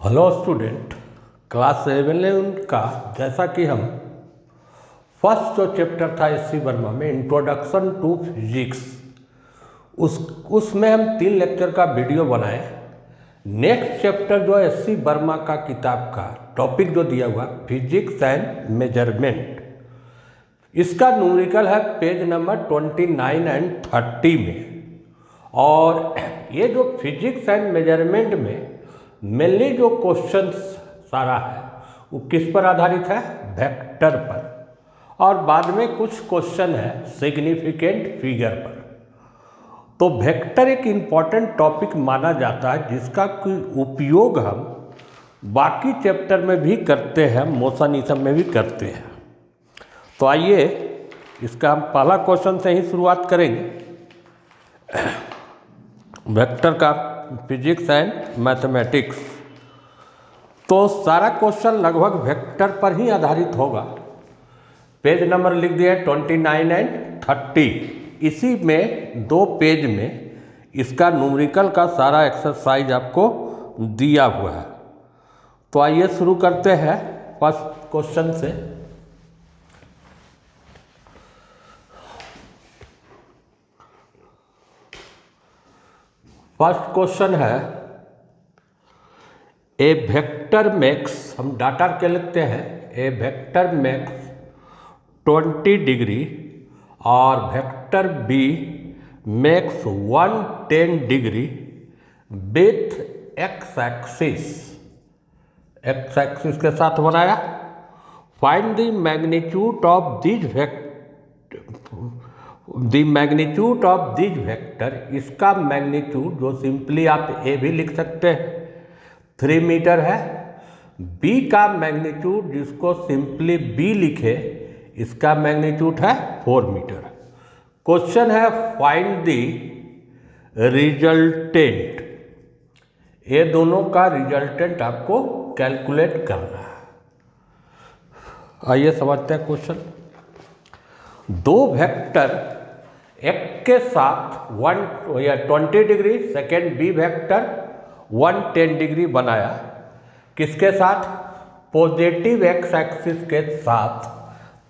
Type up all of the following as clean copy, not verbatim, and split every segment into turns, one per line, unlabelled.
Hello student, class 11 का जैसा कि हम फर्स्ट जो चैप्टर था एससी वर्मा में इंट्रोडक्शन टू फिजिक्स उसमें हम 3 लेक्चर का वीडियो बनाए। नेक्स्ट चैप्टर जो एससी वर्मा का किताब का टॉपिक जो दिया हुआ फिजिक्स एंड मेजरमेंट, इसका न्यूमेरिकल है पेज नंबर 29 एंड 30 में। और ये जो फिजिक्स एंड मेजरमेंट में मेनली जो क्वेश्चन सारा है वो किस पर आधारित है? वेक्टर पर, और बाद में कुछ क्वेश्चन है सिग्निफिकेंट फिगर पर। तो वेक्टर एक इम्पॉर्टेंट टॉपिक माना जाता है जिसका कोई उपयोग हम बाकी चैप्टर में भी करते हैं, मोशनिज्म में भी करते हैं। तो आइए इसका हम पहला क्वेश्चन से ही शुरुआत करेंगे, वेक्टर का फिजिक्स एंड मैथमेटिक्स। तो सारा क्वेश्चन लगभग वेक्टर पर ही आधारित होगा। पेज नंबर लिख दिया 29 एंड 30। इसी में 2 पेज में इसका न्यूमेरिकल का सारा एक्सरसाइज आपको दिया हुआ है। तो आइए शुरू करते हैं फर्स्ट क्वेश्चन से। फर्स्ट क्वेश्चन है ए वेक्टर मैक्स, हम डाटा के लिखते हैं, ए वेक्टर मैक्स 20 डिग्री और vector B makes 110 degree with X axis के साथ बनाया। Find the magnitude of this magnitude of this vector. इसका मैग्नीट्यूड जो सिंपली आप ए भी लिख सकते हैं 3 मीटर है। बी का मैग्नीट्यूड जिसको सिंपली बी लिखे, इसका मैग्नीट्यूड है 4 मीटर। क्वेश्चन है फाइंड द रिजल्टेंट। ये दोनों का रिजल्टेंट आपको कैलकुलेट करना है। आइए समझते हैं क्वेश्चन। 2 वेक्टर एक के साथ 20 degree, second B vector 110 degree बनाया। किसके साथ? पॉजिटिव एक्स एक्सिस के साथ।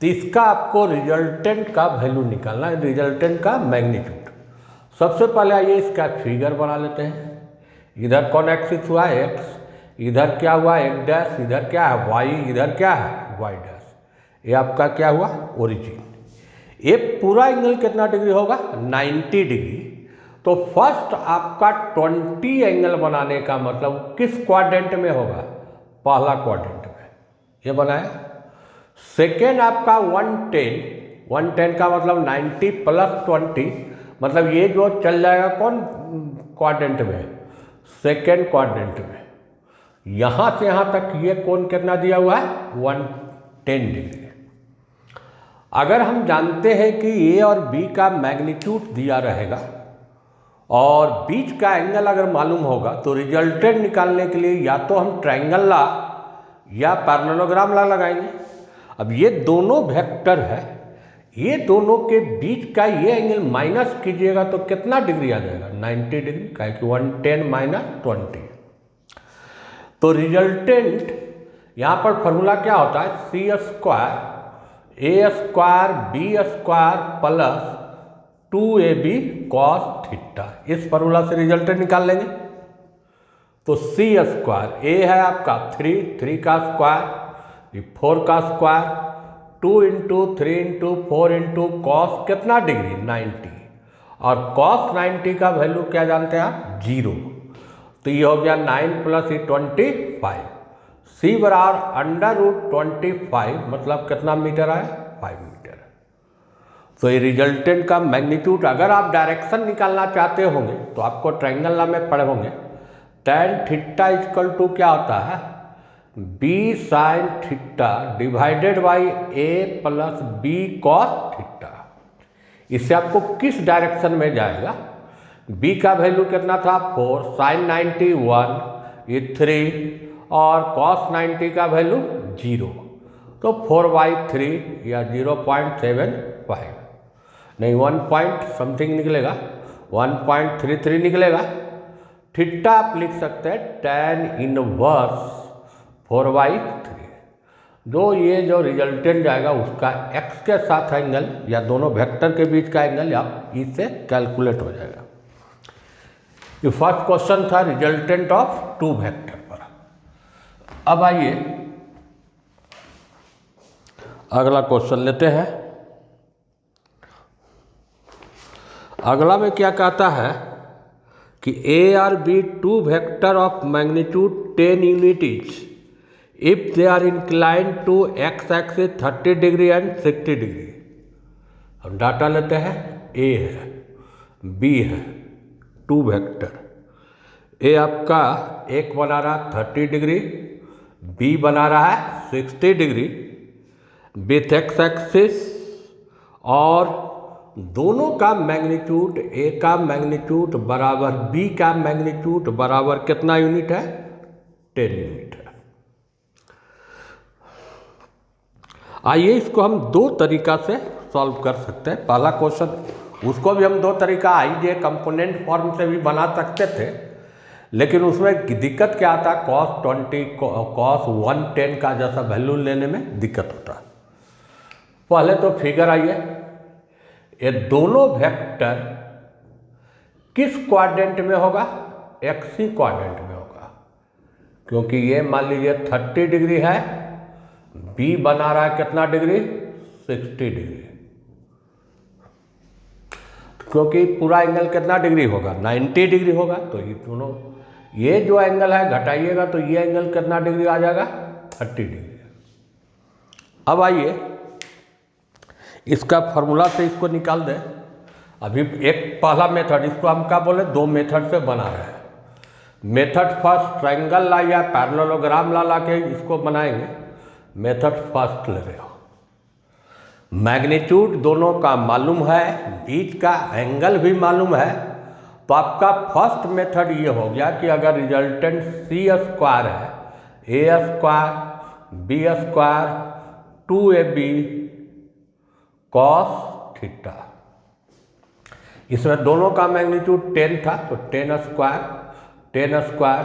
तो इसका आपको रिजल्टेंट का वैल्यू निकालना है, रिजल्टेंट का मैग्नीट्यूड। सबसे पहले आइए इसका फिगर बना लेते हैं। इधर कौन एक्सिस हुआ? एक्स, इधर क्या हुआ? एक डैश, इधर क्या है? वाई, इधर क्या है? Y dash. ये आपका क्या हुआ? ओरिजिन। ये पूरा एंगल कितना डिग्री होगा? 90 डिग्री। तो फर्स्ट आपका 20 एंगल बनाने का मतलब किस क्वाड्रेंट में होगा? पहला क्वाड्रेंट में। ये बनाया। सेकेंड आपका 110 का मतलब 90 प्लस 20, मतलब ये जो चल जाएगा कौन क्वाड्रेंट में? सेकेंड क्वाड्रेंट में। यहाँ से यहाँ तक ये कोण कितना दिया हुआ है? 110 डिग्री। अगर हम जानते हैं कि ए और बी का मैग्नीट्यूड दिया रहेगा और बीच का एंगल अगर मालूम होगा, तो रिजल्टेंट निकालने के लिए या तो हम ट्रायंगल ला या पैरेललोग्राम ला लगाएंगे। अब ये दोनों वेक्टर है, ये दोनों के बीच का ये एंगल माइनस कीजिएगा तो कितना डिग्री आ जाएगा? 90 डिग्री, क्या कि 110 माइनस 20। तो रिजल्टेंट यहाँ पर फॉर्मूला क्या होता है? C square a square b square plus 2ab cos theta. इस फॉर्मूला से रिजल्टेंट निकाल लेंगे। तो सी स्क्वायर, ए है आपका 3 का स्क्वायर, 4 का square, 2 into 3 into 4 into cos कितना डिग्री? 90। और कॉस 90 का वैल्यू क्या जानते हैं आप? 0। तो ये हो गया 9 प्लस 25। सी बराबर √25, मतलब कितना मीटर आया? 5 मीटर। तो ये रिजल्टेंट का मैग्नीट्यूड, अगर आप डायरेक्शन निकालना चाहते होंगे तो आपको ट्रायंगल में पढ़े होंगे। tan थीटा इक्वल टू क्या होता है? b sin theta divided by a plus b cos theta. इससे आपको किस डायरेक्शन में जाएगा? b का वैल्यू कितना था? 4, sin 90 1, ये 3 और cos 90 का वैल्यू 0। तो 4/3 या 0.75, नहीं 1 पॉइंट समथिंग निकलेगा, 1.33 निकलेगा। थीटा आप लिख सकते हैं tan इनवर्स 4/3। जो रिजल्टेंट जाएगा उसका x के साथ एंगल या दोनों वेक्टर के बीच का एंगल आप इससे कैलकुलेट हो जाएगा। ये फर्स्ट क्वेश्चन था रिजल्टेंट ऑफ टू वेक्टर पर। अब आइए अगला क्वेश्चन लेते हैं। अगला में क्या कहता है कि A और B two vector of magnitude 10 unit if they are inclined to x axis 30 degree and 60 degree. हम डाटा लेते हैं, A है, B है, टू वेक्टर। A आपका एक बना रहा 30 डिग्री, B बना रहा है 60 डिग्री विथ एक्स एक्सिस, और दोनों का मैग्नीट्यूड A का मैग्नीट्यूड बराबर B का मैग्नीट्यूड बराबर कितना यूनिट है? 10 यूनिट है। आइए इसको हम दो तरीका से सॉल्व कर सकते हैं। पहला क्वेश्चन उसको भी हम दो तरीका आईजे कंपोनेंट फॉर्म से भी बना सकते थे, लेकिन उसमें दिक्कत क्या आता है, cos 110 का जैसा वैल्यू लेने में दिक्कत होता है। पहले तो फिगर आइए, ये दोनों वेक्टर किस क्वाड्रेंट में होगा? एक्सी क्वाड्रेंट में होगा, क्योंकि ये मान लीजिए 30 डिग्री है, B बना रहा है कितना डिग्री? 60 डिग्री। क्योंकि पूरा एंगल कितना डिग्री होगा? 90 डिग्री होगा। तो ये दोनों, ये जो एंगल है घटाइएगा तो ये एंगल कितना डिग्री आ जाएगा? 30 डिग्री। अब आइए इसका फॉर्मूला से इसको निकाल दें। अभी एक पहला मेथड, इसको हम क्या बोले, दो मेथड से बना रहे हैं। मेथड फर्स्ट ट्रायंगल ला या पैरेललोग्राम ला के इसको बनाएंगे। मेथड फर्स्ट ले रहे हो, मैग्नीट्यूड दोनों का मालूम है, बीच का एंगल भी मालूम है, तो आपका फर्स्ट मेथड ये हो गया कि अगर रिजल्टेंट सी स्क्वायर है, a square b square 2ab cos theta, इसमें दोनों का मैग्नीट्यूड 10 था, तो 10 स्क्वायर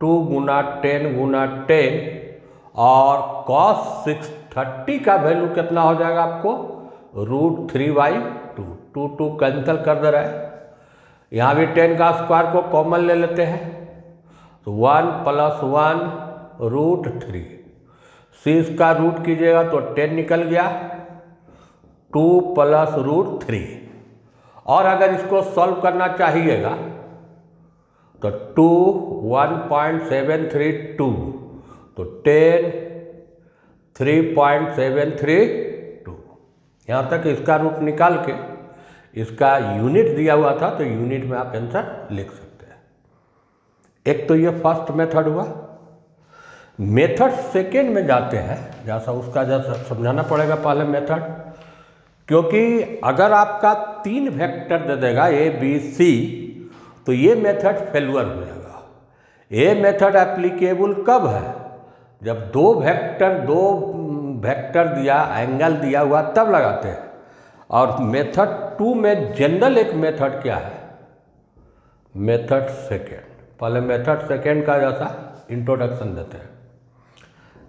2 गुना 10 गुना 10, और cos 630 का वैल्यू कितना हो जाएगा आपको? √3/2। 2 कैंसिल कर दे रहा है। यहाँ भी 10 का स्क्वायर को कॉमन ले लेते हैं, तो 1 + 1 √3। सी इसका रूट कीजिएगा तो 10 निकल गया, 2 + √3। और अगर इसको सॉल्व करना चाहिएगा तो 2 1.732, तो 10 3.732। यहाँ तक इसका रूट निकाल के इसका यूनिट दिया हुआ था, तो यूनिट में आप आंसर लिख सकते हैं। एक तो ये फर्स्ट मेथड हुआ। मेथड सेकेंड में जाते हैं, जैसा समझाना पड़ेगा पहले मेथड, क्योंकि अगर आपका 3 वेक्टर दे देगा A B C, तो ये मेथड फेलुअर हो जाएगा। ये मेथड एप्लीकेबल कब है? जब दो वेक्टर दिया, एंगल दिया हुआ, तब लगाते हैं। और मेथड 2 में जनरल एक मेथड क्या है? Method second. पहले मेथड सेकेंड का जैसा इंट्रोडक्शन देते हैं।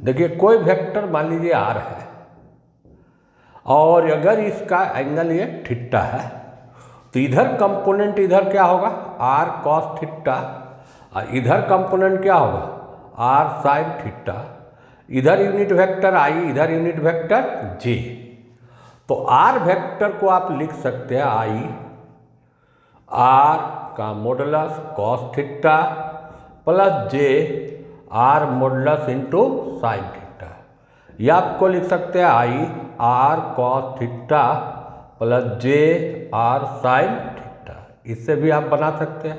देखिए, कोई वेक्टर मान लीजिए R है, और अगर इसका एंगल ये थीटा है, तो इधर कंपोनेंट इधर क्या होगा? R cos थीटा, और इधर कंपोनेंट क्या होगा? R sin theta. इधर यूनिट वेक्टर I, इधर यूनिट वेक्टर J। तो R वेक्टर को आप लिख सकते हैं I R का modulus cos theta plus J R modulus into sine theta. या आपको लिख सकते हैं I R cos theta plus J R sine theta. इससे भी आप बना सकते हैं,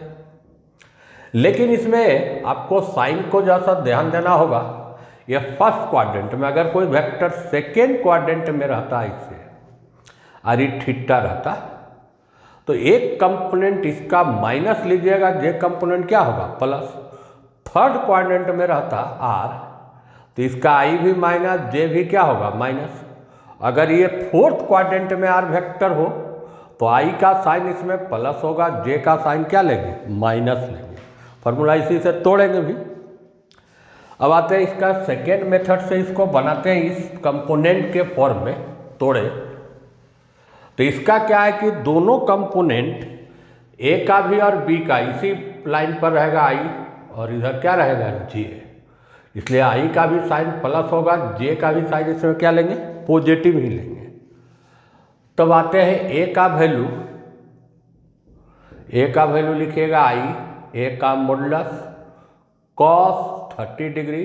लेकिन इसमें आपको साइन को जैसा ध्यान देना होगा, ये फर्स्ट क्वाड्रेंट में, अगर कोई वेक्टर सेकेंड क्वाड्रेंट में रहता है इससे और ये थीटा रहता, तो एक कंपोनेंट इसका माइनस लीजिएगा, जे कंपोनेंट क्या होगा? प्लस। थर्ड क्वाड्रेंट में रहता R, तो इसका I भी माइनस, जे भी क्या होगा? माइनस। अगर ये फोर्थ क्वाड्रेंट में R वेक्टर हो, तो I का साइन इसमें प्लस होगा, जे का साइन क्या लेंगे? माइनस लेंगे। फार्मूला इसी से तोड़ेंगे भी। अब आते हैं इसका सेकेंड मेथड से इसको बनाते हैं इस कंपोनेंट के फॉर्म में तोड़े। तो इसका क्या है कि दोनों कंपोनेंट ए का भी और बी का इसी लाइन पर रहेगा आई, और इधर क्या रहेगा जे, इसलिए आई का भी साइन प्लस होगा, जे का भी साइन इसमें क्या लेंगे पॉजिटिव ही लेंगे। तब आते हैं ए का वैल्यू लिखिएगा आई, ए का मॉडुलस cos 30 डिग्री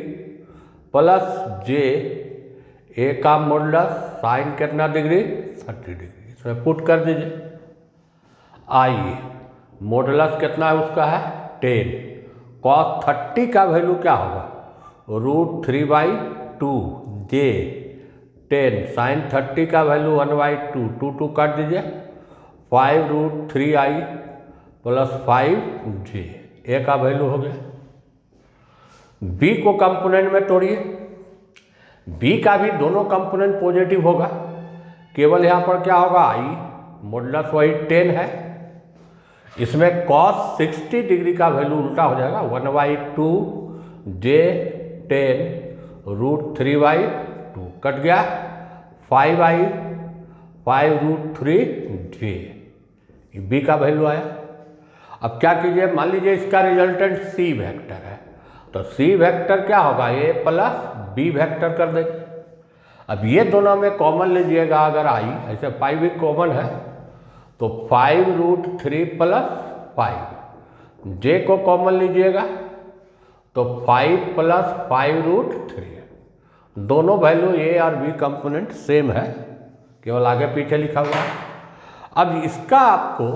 प्लस जे ए का मॉडुलस साइन कितना डिग्री 30 डिग्री, इसमें पुट कर दीजिए। आई मॉडुलस कितना है उसका है 10, cos 30 का वैल्यू क्या होगा √3/2, जे 10 साइन 30 का वैल्यू 1/2, 2 काट दीजिए, 5√3i प्लस 5j, ए का वैल्यू हो गया। बी को कंपोनेंट में तोड़िए, बी का भी दोनों कंपोनेंट पॉजिटिव होगा, केवल यहाँ पर क्या होगा आई मॉडुलस वही 10 है, इसमें cos 60 डिग्री का वैल्यू उल्टा हो जाएगा 1/2 जे 10 √3/2 कट गया, 5i 5√3 जे, बी का वैल्यू आया। अब क्या कीजिए, मान लीजिए इसका रिजल्टेंट सी वेक्टर है, तो सी वेक्टर क्या होगा ए प्लस बी वेक्टर कर देंगे। अब ये दोनों में कॉमन लीजिएगा, अगर आई ऐसे 5 भी कॉमन है तो 5√3 प्लस 5, जे को कॉमन लीजिएगा तो 5 प्लस 5√3, दोनों वैल्यू ए और बी कंपोनेंट सेम है, केवल आगे पीछे लिखा हुआ है। अब इसका आपको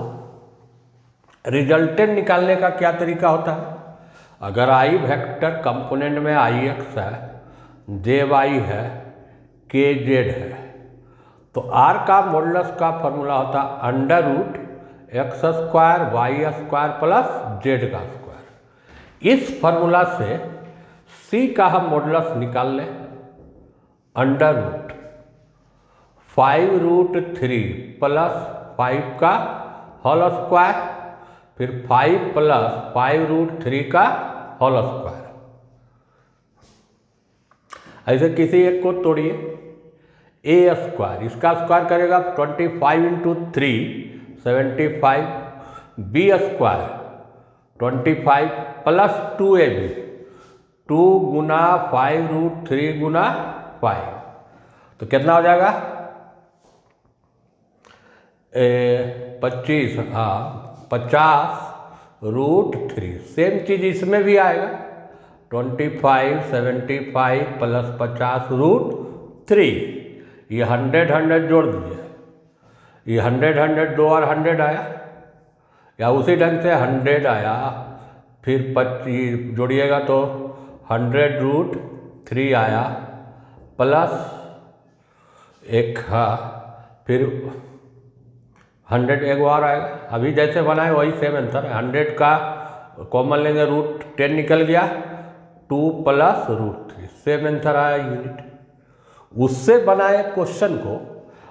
रिजल्टेंट निकालने का क्या तरीका होता है, अगर आई वेक्टर कंपोनेंट में आई एक्स है, जे वाई है, के जेड है, तो आर का मॉडुलस का फॉर्मूला होता है √x² y² प्लस जेड का स्क्वायर। इस फॉर्मूला से सी का हम मॉडुलस निकाल लें, √5√3 प्लस 5 का होल स्क्वायर, फिर 5 प्लस 5√3 का होल स्क्वायर। ऐसे किसी एक को तोड़िए, ए स्क्वायर, इसका स्क्वायर करेगा 25 × 3 75, बी स्क्वायर 25 प्लस 2ab 2 गुना 5√3 गुना 5, तो कितना हो जाएगा 25, हाँ 50√3। सेम चीज इसमें भी आएगा 25 75 प्लस 50√3, ये 100 जोड़ दीजिए, ये 100 2 और 100 आया, या उसी ढंग से 100 आया, फिर 25 जोड़िएगा तो 100√3 आया, प्लस एक, हाँ फिर 100 एक बार आएगा, अभी जैसे बनाए वही सेम आंसर है। 100 का कॉमन लेंगे, √10 निकल गया, 2 प्लस √3, सेम आंसर आया यूनिट। उससे बनाए क्वेश्चन को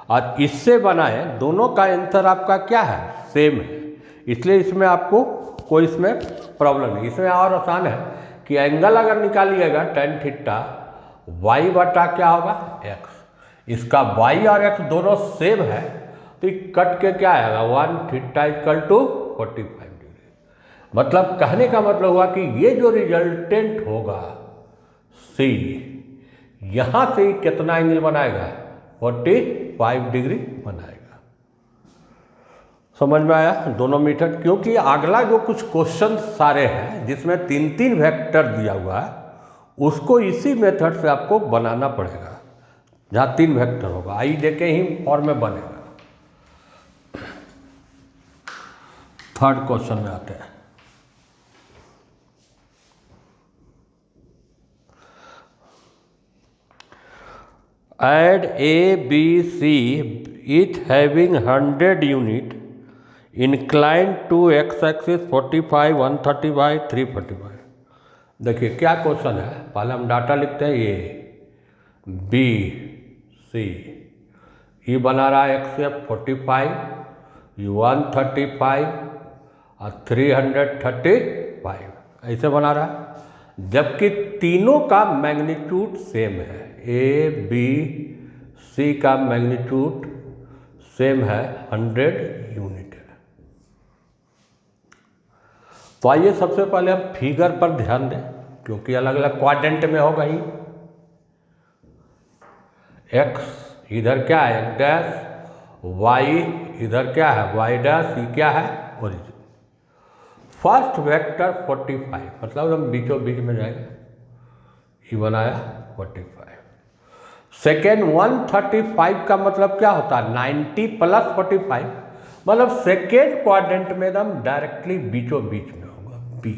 और इससे बनाए, दोनों का आंसर आपका क्या है सेम है, इसलिए इसमें आपको कोई इसमें प्रॉब्लम नहीं। इसमें और आसान है कि एंगल अगर निकालिएगा tan थीटा y बटा क्या होगा x, इसका y और x दोनों सेम है, तो कट के क्या आएगा 1 थीटा = 45 डिग्री। मतलब कहने का मतलब हुआ कि ये जो रिजल्टेंट होगा C, यहाँ से कितना एंगल बनाएगा 45 डिग्री बनाएगा। समझ में आया दोनों मेथड? क्योंकि अगला जो कुछ क्वेश्चन सारे हैं जिसमें 3 वेक्टर दिया हुआ है, उसको इसी मेथड से आपको बनाना पड़ेगा, जहाँ 3 वेक्टर होगा, आई देके ही फॉर्म में बनेगा। थर्ड क्वेश्चन में आते हैं। Add A, B, C each having 100 unit inclined to x-axis 45, 135, 345। देखिए क्या क्वेश्चन है, पहले हम डाटा लिखते हैं, A, B, C, ये बना रहा है x से 45, 135 और 335। ऐसे बना रहा है, जबकि तीनों का मैग्नीट्यूड सेम है, ए बी सी का मैग्नीट्यूड सेम है, 100 यूनिट है। तो आइए सबसे पहले हम फिगर पर ध्यान दें, क्योंकि अलग अलग क्वाड्रेंट में होगा ही। एक्स इधर क्या है, एक्स डैश, वाई इधर क्या है, वाई डैश, ये क्या है, ओरिजिन। फर्स्ट वेक्टर 45, मतलब हम बीचों बीच में जाएंगे, ये बनाया 45। सेकेंड 135 का मतलब क्या होता है, 90 प्लस 45, मतलब सेकेंड क्वाड्रेंट में एकदम डायरेक्टली बीचों बीच में होगा, बी।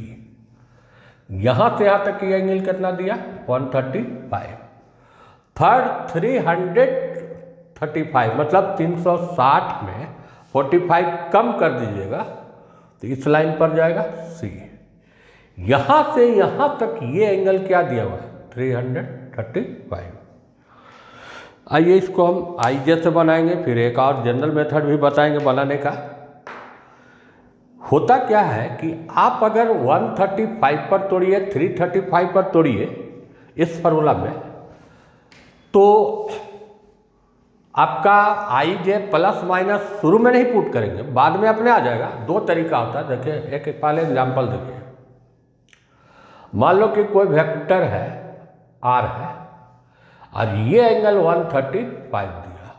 यहां से यहां तक ये एंगल कितना दिया, 135। थर्ड 335, मतलब 360 में 45 कम कर दीजिएगा तो इस लाइन पर जाएगा, सी। यहां से यहां तक ये एंगल क्या दिया हुआ है, 335। आइए इसको हम आई जैसे बनाएंगे, फिर एक और जनरल मेथड भी बताएंगे बनाने का। होता क्या है कि आप अगर 135 पर तोड़िए, 335 पर तोड़िए इस फॉर्मूला में, तो आपका आई जे प्लस माइनस शुरू में नहीं पुट करेंगे, बाद में अपने आ जाएगा। दो तरीका होता है, देखिए एक पहले एग्जाम्पल देखिए। मान लो कि कोई वेक्टर है आर है और ये एंगल 135 दिया,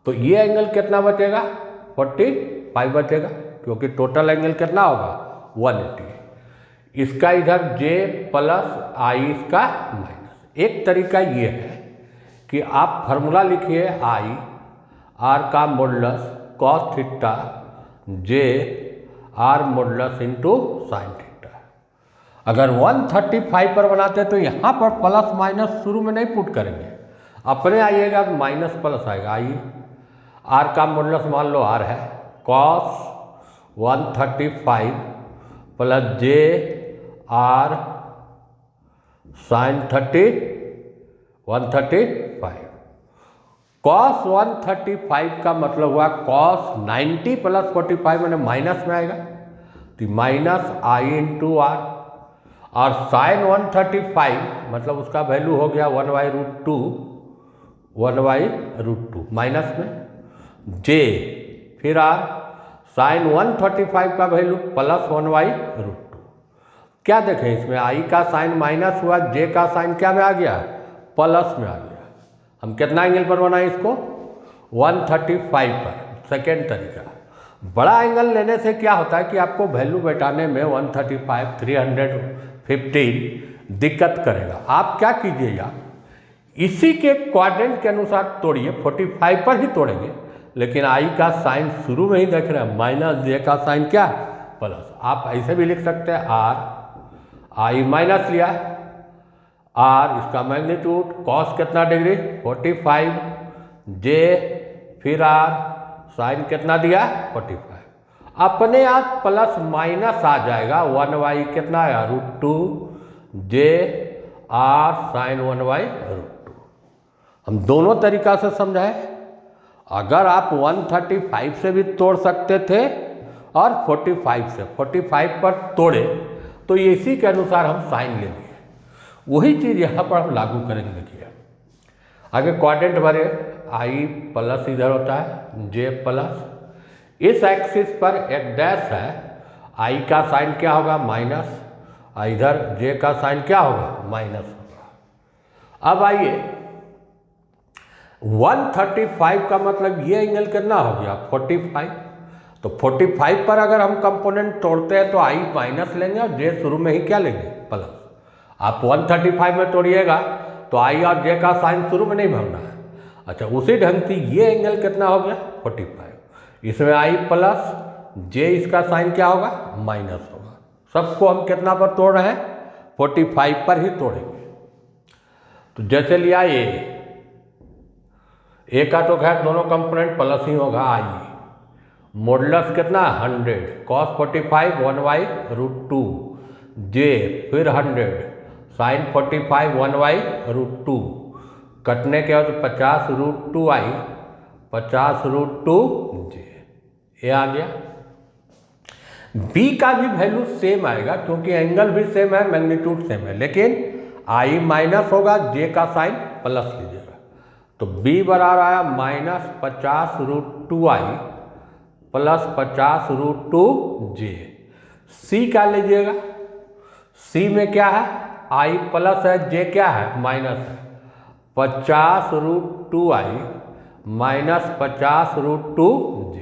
तो ये एंगल कितना बचेगा, 45 बचेगा, क्योंकि टोटल एंगल कितना होगा, 180। इसका इधर जे प्लस आई, इसका माइनस। एक तरीका ये है कि आप फार्मूला लिखिए, आई आर का modulus cos theta J are modulus into sine theta. अगर 135 पर बनाते हैं तो यहाँ पर प्लस माइनस शुरू में नहीं पुट करेंगे, अपने आइएगा माइनस प्लस आएगा। आई आर का मॉडुलस मान लो आर है, cos 135 plus J R sine 135। Cos 135 का मतलब हुआ कॉस 90 प्लस 45, मैंने माइनस में आएगा, तो माइनस आई इंटू आर। और साइन 135 मतलब उसका वैल्यू हो गया 1/√2, 1/√2 माइनस में जे, फिर आर। साइन 135 का वैल्यू प्लस 1/√2। क्या देखें इसमें, आई का साइन माइनस हुआ, जे का साइन क्या में आ गया, प्लस में आ गया। हम कितना एंगल पर बनाए इसको, 135 पर। सेकेंड तरीका, बड़ा एंगल लेने से क्या होता है कि आपको वैल्यू बैठाने में 135, 315 दिक्कत करेगा। आप क्या कीजिएगा, इसी के क्वाड्रेंट के अनुसार तोड़िए, 45 पर ही तोड़ेंगे, लेकिन आई का साइन शुरू में ही देख रहे हैं, माइनस, जे का साइन क्या, प्लस। आप ऐसे भी लिख सकते हैं, आर आई माइनस लिया, आर इसका मैग्नीट्यूड, कॉस कितना डिग्री 45, जे फिर आर साइन कितना दिया 45। अपने आप प्लस माइनस आ जाएगा, 1/, कितना आया √2, जे आर साइन 1/√2। हम दोनों तरीका से समझाए। अगर आप 135 से भी तोड़ सकते थे और 45 से, 45 पर तोड़े तो इसी के अनुसार हम साइन ले लिए। वही चीज़ यहाँ पर हम लागू करेंगे। देखिए आगे क्वाड्रेंट भरे, आई प्लस इधर होता है, जे प्लस। इस एक्सिस पर एक डैश है, आई का साइन क्या होगा, माइनस, इधर जे का साइन क्या होगा, माइनस होगा। अब आइए 135 का मतलब ये एंगल कितना हो गया, 45। तो 45 पर अगर हम कंपोनेंट तोड़ते हैं तो आई माइनस लेंगे और जे शुरू में ही क्या लेंगे, प्लस। आप 135 में तोड़िएगा तो आई और जे का साइन शुरू में नहीं भरना है। अच्छा, उसी ढंग से ये एंगल कितना हो गया, 45। इसमें आई प्लस, जे इसका साइन क्या होगा, माइनस होगा। सबको हम कितना पर तोड़ रहे हैं, 45 पर ही तोड़ेंगे। तो जैसे लिया ए का तो खैर दोनों कंपोनेंट प्लस ही होगा। आई मॉडुलस कितना 100, कॉस 45 1/√2, जे फिर 100 साइन 45 1/√2, कटने के बाद 50√2 आई, 50√2 जे, ये आ गया। बी का भी वैल्यू सेम आएगा क्योंकि एंगल भी सेम है, मैग्नीट्यूड सेम है, लेकिन आई माइनस होगा, जे का साइन प्लस लीजिएगा। तो बी बराबर आया -50√2i प्लस 50√2j। सी का लीजिएगा, सी में क्या है, आई प्लस है, जे क्या है, माइनस है, 50√2i माइनस 50√2j।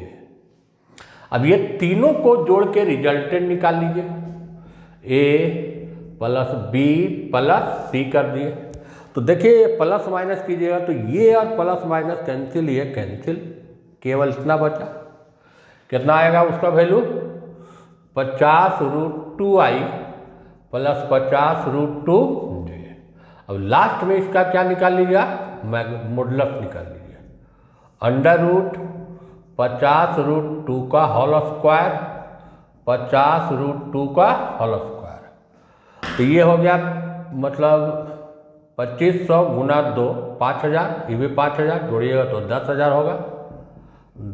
अब ये तीनों को जोड़ के रिजल्टेंट निकाल लीजिए, ए प्लस बी प्लस सी कर दिए। तो देखिए प्लस माइनस कीजिएगा तो ये और प्लस माइनस कैंसिल, ये कैंसिल, केवल इतना बचा। कितना आएगा उसका वैल्यू, 50√2i प्लस 50√2j। अब लास्ट में इसका क्या निकाल लीजिएगा, मॉडुलस निकाल लीजिए, √50√2 का होल स्क्वायर 50√2 का होल स्क्वायर। तो ये हो गया मतलब 2500 गुना 2 5000, ये भी 5000 जोड़िएगा तो 10,000 होगा,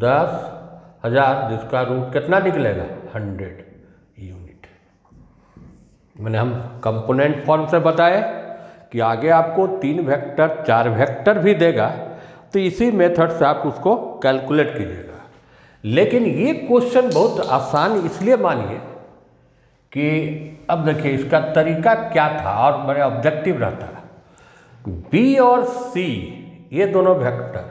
10,000 जिसका रूट कितना निकलेगा, 100 यूनिट। मैंने हम कंपोनेंट फॉर्म से बताए कि आगे आपको 3 वेक्टर 4 वेक्टर भी देगा तो इसी मेथड से आप उसको कैलकुलेट कीजिएगा। लेकिन ये क्वेश्चन बहुत आसान इसलिए मानिए कि अब देखिए इसका तरीका क्या था और बड़े ऑब्जेक्टिव रहता है। बी और सी ये दोनों वेक्टर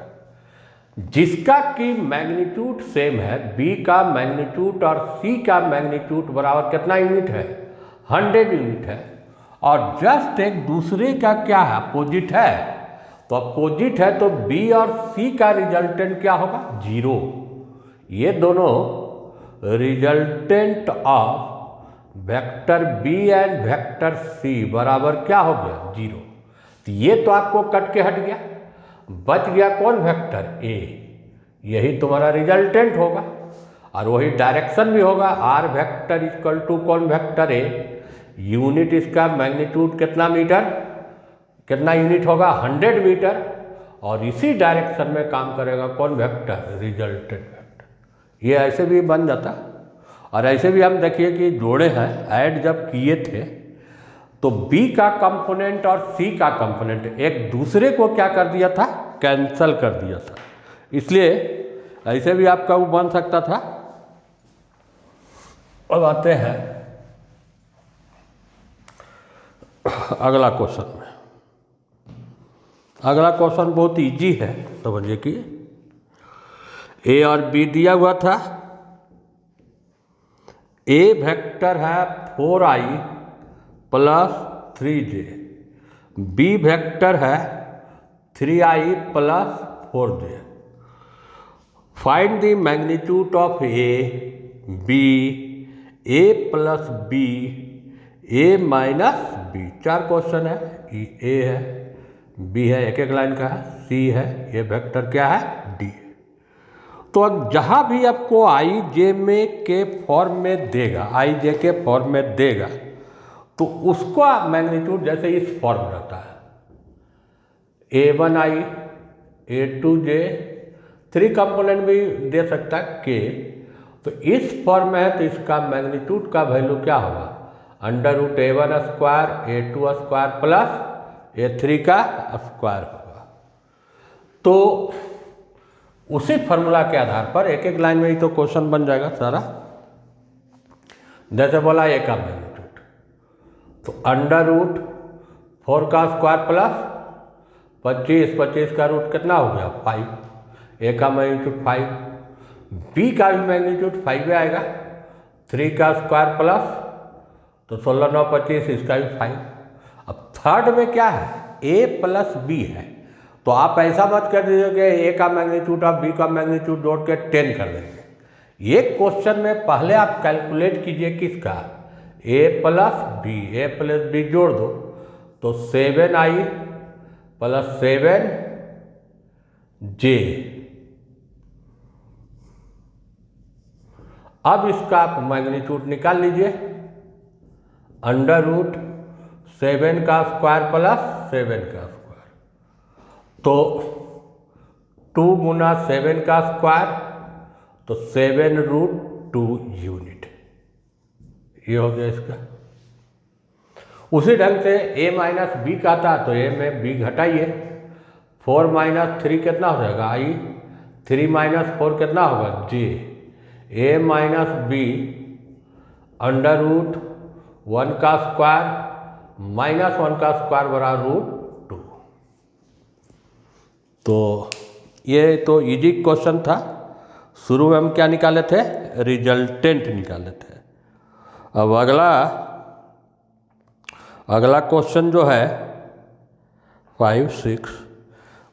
जिसका कि मैग्नीट्यूड सेम है, बी का मैग्नीट्यूड और सी का मैग्नीट्यूड बराबर कितना यूनिट है, 100 यूनिट है, और जस्ट एक दूसरे का क्या है, अपोजिट है। तो अपोजिट है तो बी और सी का रिजल्टेंट क्या होगा, 0। ये दोनों resultant of vector B and vector C बराबर क्या हो गया, 0। तो ये तो आपको कट के हट गया, बच गया कौन, वेक्टर ए। यही तुम्हारा रिजल्टेंट होगा और वही डायरेक्शन भी होगा, आर वेक्टर इक्वल टू कौन, वेक्टर ए। यूनिट इसका मैग्नीट्यूड कितना मीटर, कितना यूनिट होगा, 100 मीटर, और इसी डायरेक्शन में काम करेगा कौन, वेक्टर, रिजल्टेंट वेक्टर। ये ऐसे भी बन जाता। और ऐसे भी हम देखिए कि जोड़े हैं, ऐड जब किए थे तो बी का कंपोनेंट और सी का कंपोनेंट एक दूसरे को क्या कर दिया था, कैंसल कर दिया था। इसलिए ऐसे भी आपका वो बन सकता था। अब आते हैं अगला क्वेश्चन में। अगला क्वेश्चन बहुत इजी है, समझिए कि ए और बी दिया हुआ था। ए वेक्टर है 4i plus 3j, B vector है 3i plus 4j। Find the magnitude of A B, A plus B, A minus B. 4 question है, ए है, बी है, एक एक लाइन का है, सी है, ये वेक्टर क्या है, डी। तो अब जहाँ भी आपको आई जे में के फॉर्म में देगा, आई जे के फॉर्म में देगा, तो उसका मैग्नीट्यूड जैसे इस फॉर्म रहता है, A1i A2j, 3 कंपोनेंट भी दे सकता है के। तो इस फॉर्म में है तो इसका मैग्नीट्यूड का वैल्यू क्या होगा, √A1² A2² प्लस A3 का स्क्वायर होगा। तो उसी फॉर्मूला के आधार पर एक एक लाइन में ही तो क्वेश्चन बन जाएगा सारा। जैसे बोला ए का मैग्नीट्यूड, तो √4 का स्क्वायर प्लस 25 का रूट कितना हो गया, 5। ए का मैग्नीट्यूड 5, बी का भी मैग्नीट्यूड 5 आएगा, 3 का स्क्वायर प्लस तो 16 9 25, इसका भी 5। अब थर्ड में क्या है, ए प्लस बी है, तो आप ऐसा मत कर दीजिए कि ए का मैग्नीट्यूड और बी का मैग्नीट्यूड जोड़ के 10 कर देंगे। ये क्वेश्चन में पहले आप कैलकुलेट कीजिए किसका, ए प्लस बी जोड़ दो तो 7i प्लस 7j। अब इसका आप मैग्नीट्यूड निकाल लीजिए, √7 का स्क्वायर प्लस 7 का स्क्वायर, तो 2 गुना 7 का स्क्वायर तो 7√2 यूनिट। ये हो गया इसका। उसी ढंग से a माइनस बी का था तो a में b घटाइए, 4 माइनस 3 कितना हो जाएगा i, 3 माइनस 4 कितना होगा j, a minus B under root 1 का स्क्वायर माइनस 1 का स्क्वायर बराबर रूट 2। तो ये तो इजी क्वेश्चन था। शुरू में हम क्या निकाले थे, रिजल्टेंट निकाले थे। अब अगला क्वेश्चन जो है 5, 6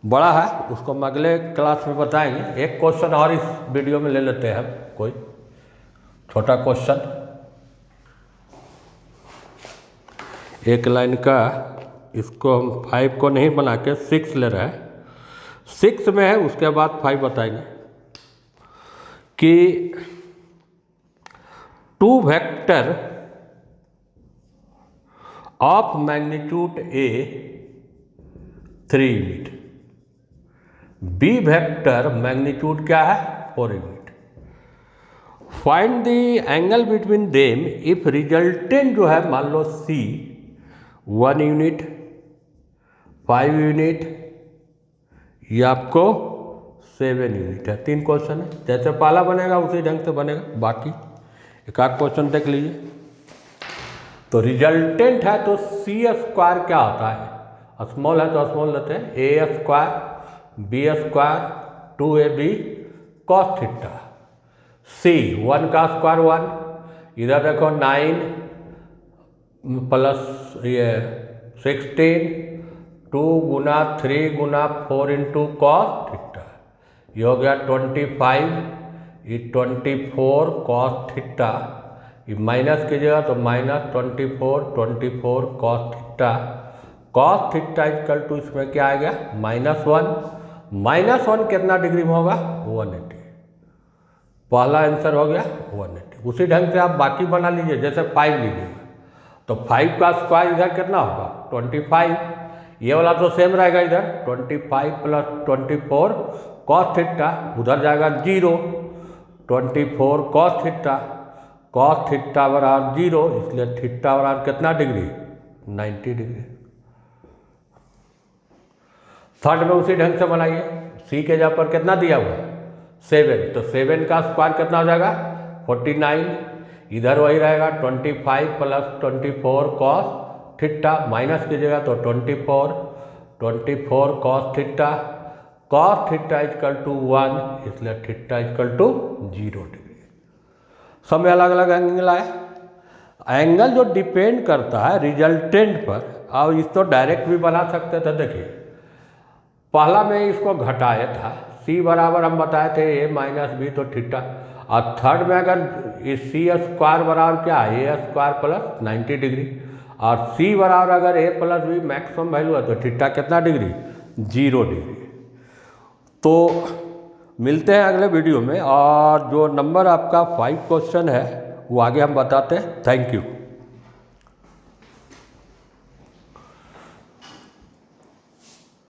बड़ा है, उसको हम अगले क्लास में बताएंगे। एक क्वेश्चन और इस वीडियो में ले लेते हैं हम, कोई छोटा क्वेश्चन, एक लाइन का। इसको हम 5 को नहीं बना के 6 ले रहे हैं। 6 में है, उसके बाद 5 बताएंगे कि 2 vector of magnitude A 3 unit, B vector magnitude क्या है 4 unit. Find the angle between them if resultant जो है मान लो C 1 यूनिट, 5 यूनिट, ये आपको 7 यूनिट है। 3 क्वेश्चन है, जैसे पहला बनेगा उसी ढंग से बनेगा। बाकी एक आध क्वेश्चन देख लीजिए। तो रिजल्टेंट है तो सी स्क्वायर क्या होता है, स्मॉल है तो स्मॉल लेते हैं, a square b square 2ab cos theta, c 1 का स्क्वायर 1, इधर देखो 9 प्लस ये 16, 2 गुना 3 गुना 4 इंटू कॉस थीटा, ये हो गया 25, ये 24 कॉस थीटा, ये माइनस कीजिएगा तो minus 24 cos theta. Cos theta equal to इसमें क्या आ गया -1, -1 कितना डिग्री में होगा 180। पहला आंसर हो गया 180। उसी ढंग से आप बाकी बना लीजिए, जैसे 5 लीजिएगा तो 5 का स्क्वायर इधर कितना होगा 25, ये वाला तो सेम रहेगा इधर 25 प्लस 24 कॉस थीटा, उधर जाएगा 0, 24 कॉस थीटा, कॉस थीटा बराबर 0, इसलिए थीटा बराबर कितना डिग्री 90 डिग्री। थर्ड में उसी ढंग से बनाइए, सी के जगह पर कितना दिया हुआ 7, तो 7 का स्क्वायर कितना हो जाएगा 49, इधर वही रहेगा 25 प्लस 24 कॉस थीटा, माइनस कीजिएगा तो 24 cos theta, cos theta equal to 1, इसलिए थीटा इक्वल टू 0 डिग्री। सब में अलग अलग एंगल आए। एंगल जो डिपेंड करता है रिजल्टेंट पर, और इसको डायरेक्ट भी बना सकते थे। देखिए पहला में इसको घटाया था, सी बराबर हम बताए थे a माइनस बी तो थीटा, और थर्ड में अगर इस सी स्क्वायर बराबर क्या है ए स्क्वायर प्लस 90 डिग्री, और सी बराबर अगर a plus B maximum value है तो थीटा कितना डिग्री 0 डिग्री। तो मिलते हैं अगले वीडियो में, और जो नंबर आपका 5 क्वेश्चन है वो आगे हम बताते हैं। Thank you.